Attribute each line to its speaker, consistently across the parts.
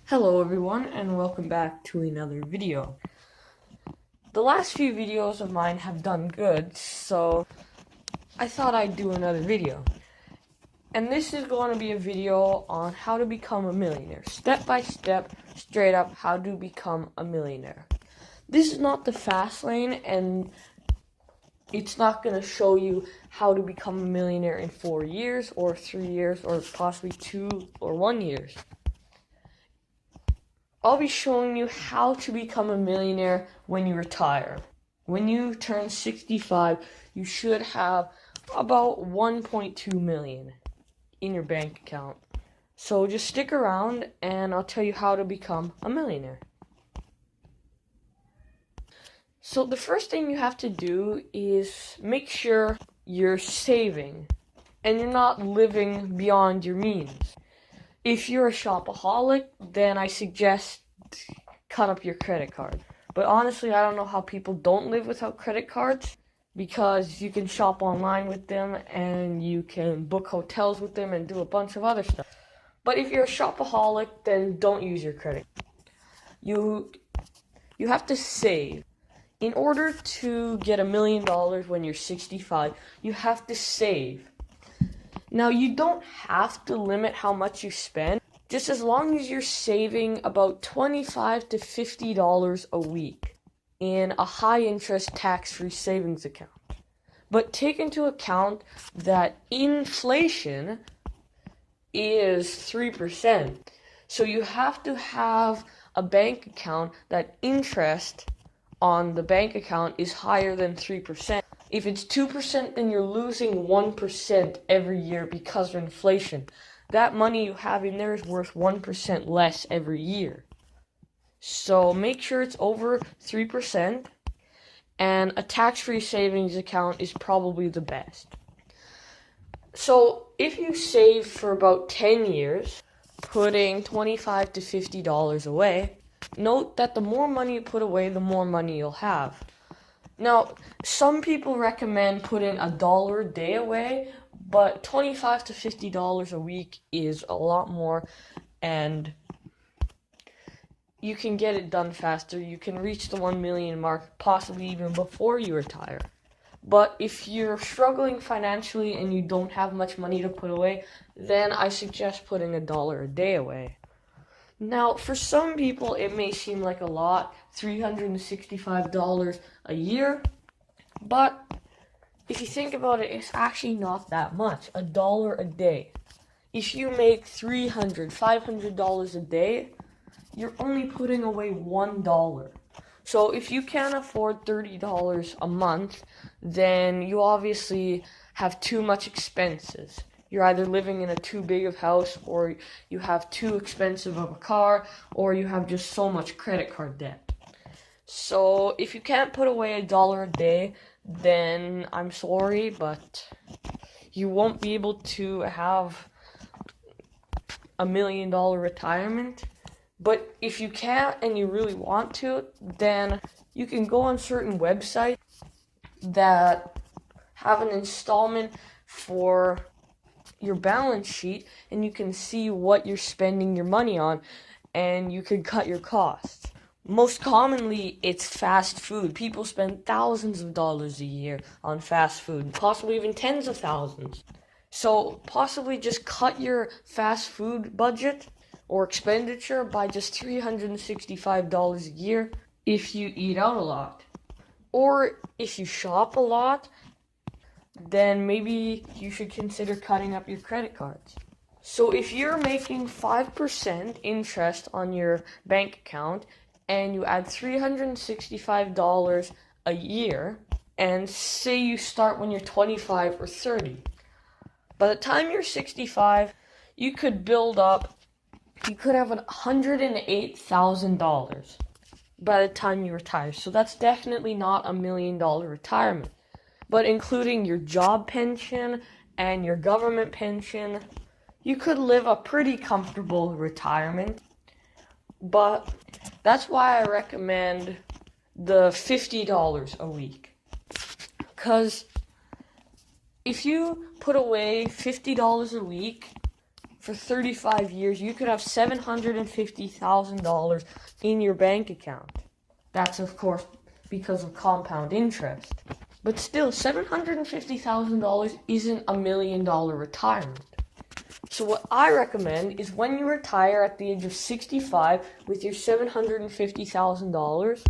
Speaker 1: Hello everyone and welcome back to another video. The last few videos of mine have done good, so I thought I'd do another video. And this is going to be a video on how to become a millionaire. Step by step, straight up, how to become a millionaire. This is not the fast lane, and it's not going to show you how to become a millionaire in 4 years or 3 years or possibly 2 or 1 years. I'll be showing you how to become a millionaire when you retire. When you turn 65, you should have about 1.2 million in your bank account. So just stick around and I'll tell you how to become a millionaire. So the first thing you have to do is make sure you're saving and you're not living beyond your means. If you're a shopaholic, then I suggest cut up your credit card. But honestly, I don't know how people don't live without credit cards, because you can shop online with them and you can book hotels with them and do a bunch of other stuff. But if you're a shopaholic, then don't use your credit. You have to save. In order to get $1 million when you're 65, you have to save. Now, you don't have to limit how much you spend, just as long as you're saving about $25 to $50 a week in a high-interest tax-free savings account. But take into account that inflation is 3%. So you have to have a bank account that interest on the bank account is higher than 3%. If it's 2%, then you're losing 1% every year because of inflation. That money you have in there is worth 1% less every year. So make sure it's over 3%, and a tax-free savings account is probably the best. So if you save for about 10 years, putting $25 to $50 away, note that the more money you put away, the more money you'll have. Now, some people recommend putting $1 a day away, but $25 to $50 a week is a lot more, and you can get it done faster. You can reach the 1 million mark possibly even before you retire. But if you're struggling financially and you don't have much money to put away, then I suggest putting $1 a day away. Now, for some people, it may seem like a lot, $365 a year, but if you think about it, it's actually not that much, $1 a day. If you make $300, $500 a day, you're only putting away $1. So if you can't afford $30 a month, then you obviously have too much expenses. You're either living in a too big of house, or you have too expensive of a car, or you have just so much credit card debt. So if you can't put away $1 a day, then I'm sorry, but you won't be able to have $1 million retirement. But if you can't and you really want to, then you can go on certain websites that have an installment for your balance sheet, and you can see what you're spending your money on, and you can cut your costs. Most commonly, it's fast food. People spend thousands of dollars a year on fast food, possibly even tens of thousands. So possibly just cut your fast food budget or expenditure by just $365 a year if you eat out a lot. Or if you shop a lot, then maybe you should consider cutting up your credit cards. So if you're making 5% interest on your bank account and you add $365 a year, and say you start when you're 25 or 30, by the time you're 65, you could build up, you could have $108,000 by the time you retire. So that's definitely not $1 million retirement. But including your job pension and your government pension, you could live a pretty comfortable retirement. But that's why I recommend the $50 a week. Because if you put away $50 a week for 35 years, you could have $750,000 in your bank account. That's, of course, because of compound interest. But still, $750,000 isn't $1 million retirement. So what I recommend is when you retire at the age of 65 with your $750,000,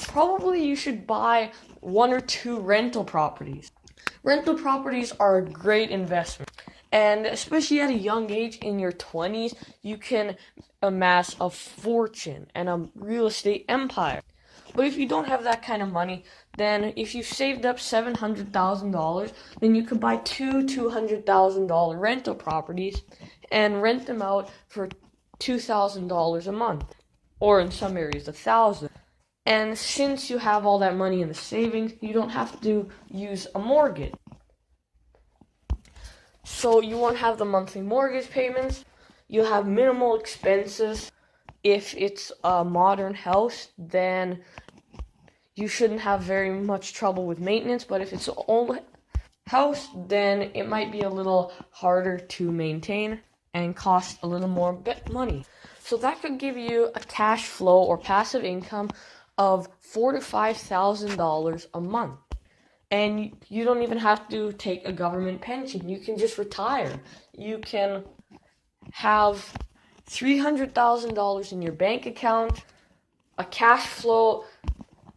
Speaker 1: probably you should buy 1 or 2 rental properties. Rental properties are a great investment. And especially at a young age, in your 20s, you can amass a fortune and a real estate empire. But if you don't have that kind of money, then if you saved up $700,000, then you could buy 2 $200,000 rental properties and rent them out for $2,000 a month, or in some areas $1,000. And since you have all that money in the savings, you don't have to use a mortgage. So you won't have the monthly mortgage payments. You'll have minimal expenses. If it's a modern house, then you shouldn't have very much trouble with maintenance. But if it's an old house, then it might be a little harder to maintain and cost a little more money. So that could give you a cash flow or passive income of $4,000 to $5,000 a month. And you don't even have to take a government pension. You can just retire. You can have $300,000 in your bank account, a cash flow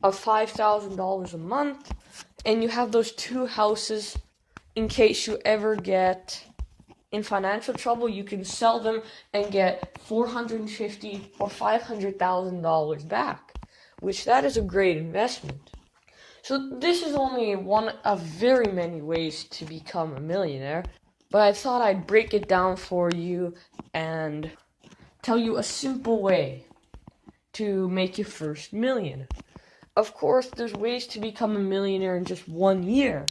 Speaker 1: of $5,000 a month, and you have those 2 houses in case you ever get in financial trouble. You can sell them and get $450,000 or $500,000 back, which that is a great investment. So this is only one of very many ways to become a millionaire, but I thought I'd break it down for you and tell you a simple way to make your first million. Of course, there's ways to become a millionaire in just 1 year.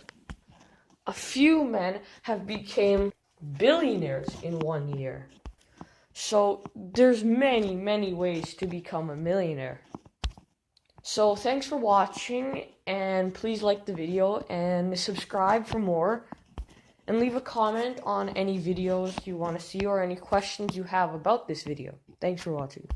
Speaker 1: A few men have become billionaires in 1 year. So there's many, many ways to become a millionaire. So thanks for watching, and please like the video and subscribe for more, and leave a comment on any videos you want to see or any questions you have about this video. Thanks for watching.